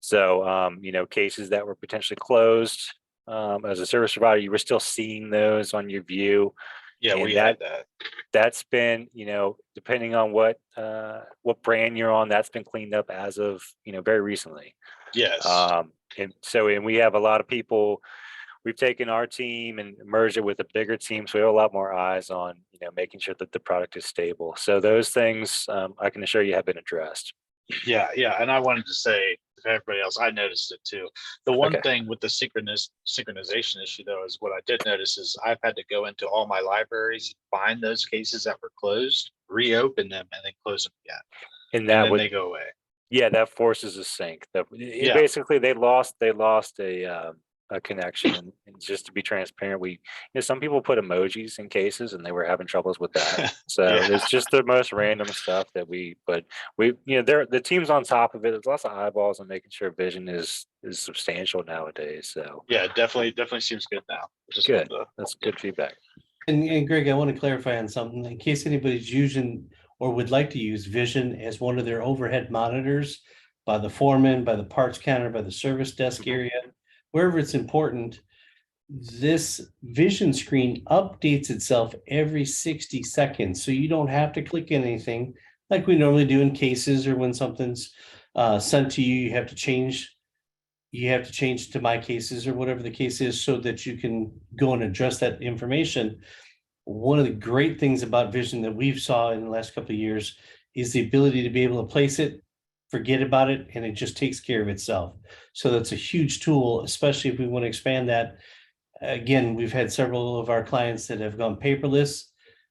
[SPEAKER 6] So cases that were potentially closed. As a service provider, you were still seeing those on your view.
[SPEAKER 4] Yeah,
[SPEAKER 6] And
[SPEAKER 4] we had that.
[SPEAKER 6] That's been, depending on what brand you're on, that's been cleaned up as of, very recently.
[SPEAKER 4] Yes.
[SPEAKER 6] And we have a lot of people, we've taken our team and merged it with a bigger team. So we have a lot more eyes on, making sure that the product is stable. So those things, I can assure you have been addressed.
[SPEAKER 4] Yeah. And I wanted to say to everybody else, I noticed it too. The one
[SPEAKER 6] Okay.
[SPEAKER 4] thing with the synchronization issue though, is what I did notice is I've had to go into all my libraries, find those cases that were closed, reopen them, and then close them again.
[SPEAKER 6] And
[SPEAKER 4] And then they go away.
[SPEAKER 6] yeah, that forces a sync.
[SPEAKER 4] Yeah.
[SPEAKER 6] Basically they lost a connection. And just to be transparent, some people put emojis in cases and they were having troubles with that. So
[SPEAKER 4] Yeah.
[SPEAKER 6] it's just the most random stuff that we the team's on top of it. There's lots of eyeballs on making sure Vision is substantial nowadays. So
[SPEAKER 4] Yeah, definitely seems good now. Just
[SPEAKER 6] good.
[SPEAKER 4] wanted to-
[SPEAKER 6] That's good feedback.
[SPEAKER 2] And Greg, I want to clarify on something in case anybody's using or would like to use Vision as one of their overhead monitors by the foreman, by the parts counter, by the service desk area, wherever it's important. This Vision screen updates itself every 60 seconds. So you don't have to click anything like we normally do in cases, or when something's sent to you, you have to change to my cases or whatever the case is so that you can go and address that information. One of the great things about Vision that we've saw in the last couple of years is the ability to be able to place it, forget about it, and it just takes care of itself. So that's a huge tool, especially if we want to expand that. Again, we've had several of our clients that have gone paperless.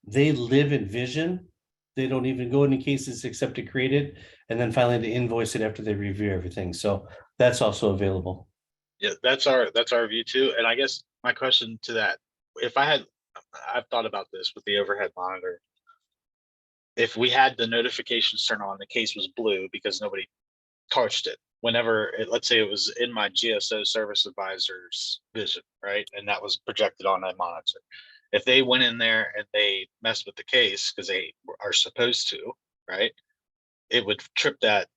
[SPEAKER 2] They live in Vision. They don't even go into cases except to create it, and then finally to invoice it after they review everything. So that's also available.
[SPEAKER 4] Yeah, that's our view too. And I guess my question to that, I've thought about this with the overhead monitor. If we had the notifications turned on, the case was blue because nobody touched it. Let's say it was in my GSO service advisor's Vision, right? And that was projected on that monitor. If they went in there and they messed with the case because they are supposed to, right? It would trip that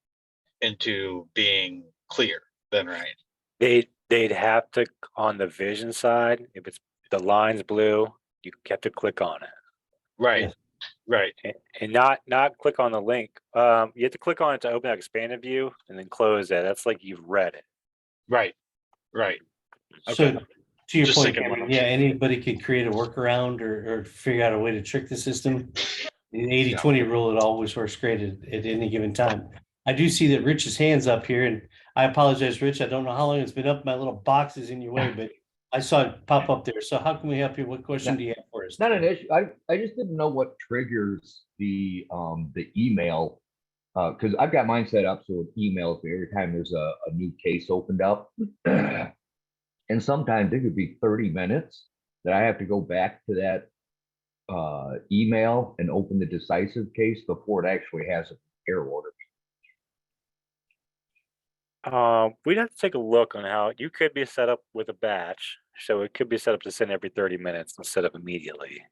[SPEAKER 4] into being clear then, right?
[SPEAKER 6] They'd have to, on the Vision side, if it's the line's blue, you have to click on it.
[SPEAKER 4] Right.
[SPEAKER 2] Yes.
[SPEAKER 4] Right.
[SPEAKER 6] And not click on the link. You have to click on it to open that expanded view and then close that. That's like you've read it.
[SPEAKER 4] Right.
[SPEAKER 2] So
[SPEAKER 4] Okay.
[SPEAKER 2] to your
[SPEAKER 4] Just
[SPEAKER 2] point,
[SPEAKER 4] thinking what I'm
[SPEAKER 2] yeah,
[SPEAKER 4] saying.
[SPEAKER 2] anybody could create a workaround or figure out a way to trick the system. In 80-20 rule, it always works great at any given time. I do see that Rich's hand's up here, and I apologize, Rich. I don't know how long it's been up. My little box is in your way, but I saw it pop up there. So how can we help you? What question do you have for us?
[SPEAKER 8] It's not an issue. I just didn't know what triggers the email, because I've got mine set up so it emails me every time there's a new case opened up. And sometimes it could be 30 minutes that I have to go back to that email and open the Decisiv case before it actually has an error order.
[SPEAKER 6] We'd have to take a look on how you could be set up with a batch. So it could be set up to send every 30 minutes instead of immediately.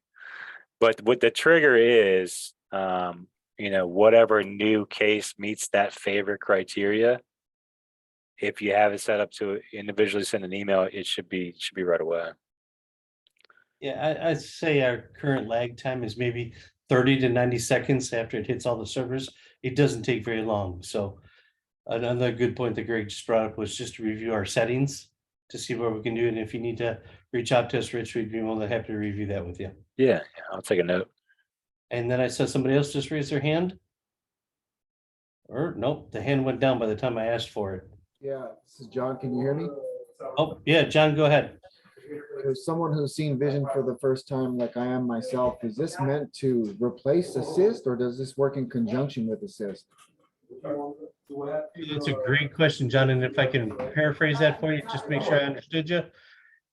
[SPEAKER 6] But what the trigger is, whatever new case meets that favorite criteria, if you have it set up to individually send an email, it should be right away.
[SPEAKER 2] Yeah, I'd say our current lag time is maybe 30 to 90 seconds after it hits all the servers. It doesn't take very long. So another good point that Greg just brought up was just to review our settings to see what we can do. And if you need to reach out to us, Rich, we'd be more than happy to review that with you.
[SPEAKER 6] Yeah, I'll take a note.
[SPEAKER 2] And then I saw somebody else just raise their hand. Or nope, the hand went down by the time I asked for it.
[SPEAKER 9] Yeah, this is John. Can you hear me?
[SPEAKER 2] Oh, yeah, John, go ahead.
[SPEAKER 9] As someone who's seen Vision for the first time, like I am myself, is this meant to replace Assist, or does this work in conjunction with Assist?
[SPEAKER 2] That's a great question, John. And if I can paraphrase that for you, just to make sure I understood you.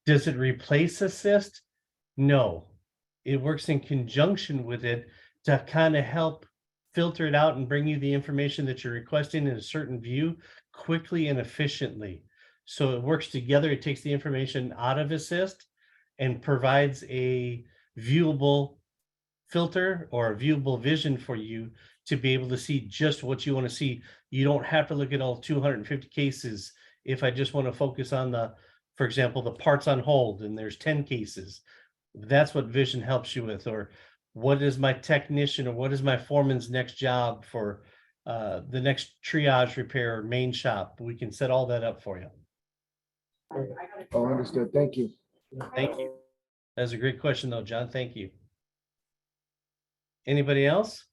[SPEAKER 2] Does it replace Assist? No. It works in conjunction with it to kind of help filter it out and bring you the information that you're requesting in a certain view quickly and efficiently. So it works together. It takes the information out of Assist and provides a viewable filter or a viewable vision for you to be able to see just what you want to see. You don't have to look at all 250 cases. If I just want to focus on the, for example, the parts on hold and there's 10 cases, that's what Vision helps you with. Or what is my technician or what is my foreman's next job for the next triage repair or main shop? We can set all that up for you.
[SPEAKER 9] Oh, understood. Thank you.
[SPEAKER 2] Thank you. That's a great question though, John. Thank you. Anybody else?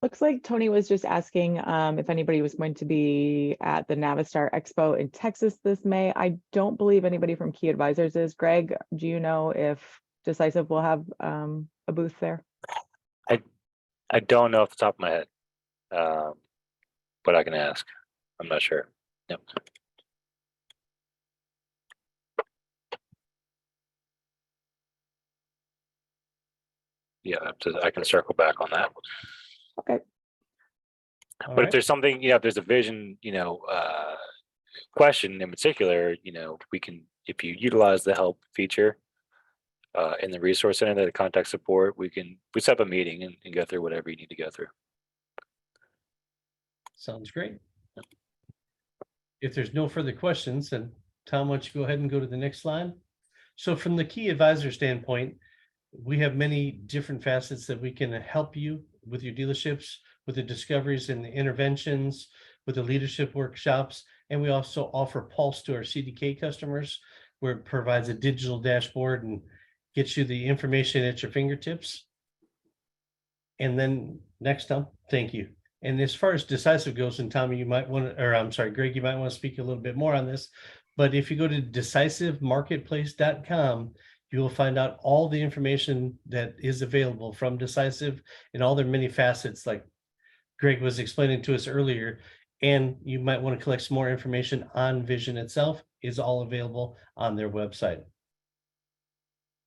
[SPEAKER 3] Looks like Tony was just asking if anybody was going to be at the Navistar Expo in Texas this May. I don't believe anybody from Key Advisors is. Greg, do you know if Decisiv will have a booth there?
[SPEAKER 6] I don't know off the top of my head, but I can ask. I'm not sure. Yep. Yeah, I can circle back on that.
[SPEAKER 3] Okay.
[SPEAKER 6] But if there's something, if there's a vision, question in particular, we can, if you utilize the help feature in the resource center, the contact support, we set up a meeting and go through whatever you need to go through.
[SPEAKER 2] Sounds great. If there's no further questions, then Tom, why don't you go ahead and go to the next slide? So from the Key Advisor standpoint, we have many different facets that we can help you with your dealerships, with the discoveries and the interventions, with the leadership workshops. And we also offer Pulse to our CDK customers, where it provides a digital dashboard and gets you the information at your fingertips. And then next, Tom, thank you. And as far as Decisiv goes, and Tommy, you might want to, or I'm sorry, Greg, you might want to speak a little bit more on this. But if you go to decisivmarketplace.com, you will find out all the information that is available from Decisiv and all their many facets, like Greg was explaining to us earlier. And you might want to collect some more information on Vision itself, is all available on their website.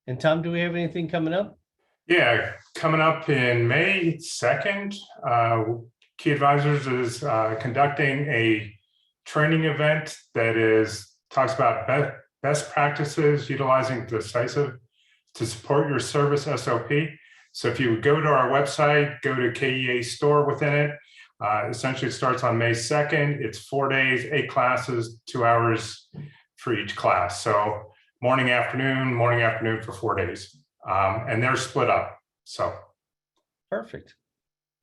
[SPEAKER 2] And Tom, do we have anything coming up?
[SPEAKER 1] Yeah, coming up in May 2nd, Key Advisors is conducting a training event that talks about best practices utilizing Decisiv to support your service SOP. So if you go to our website, go to KEA store within it, essentially it starts on May 2nd. It's 4 days, 8 classes, 2 hours for each class. So morning, afternoon for 4 days. And they're split up. So
[SPEAKER 2] Perfect.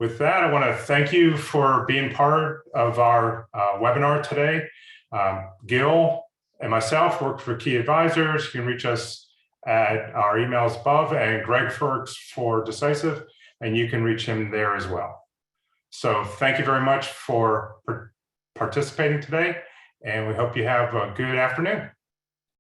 [SPEAKER 1] with that, I want to thank you for being part of our webinar today. Gill and myself work for Key Advisors. You can reach us at our emails above, and Greg works for Decisiv, and you can reach him there as well. So thank you very much for participating today, and we hope you have a good afternoon.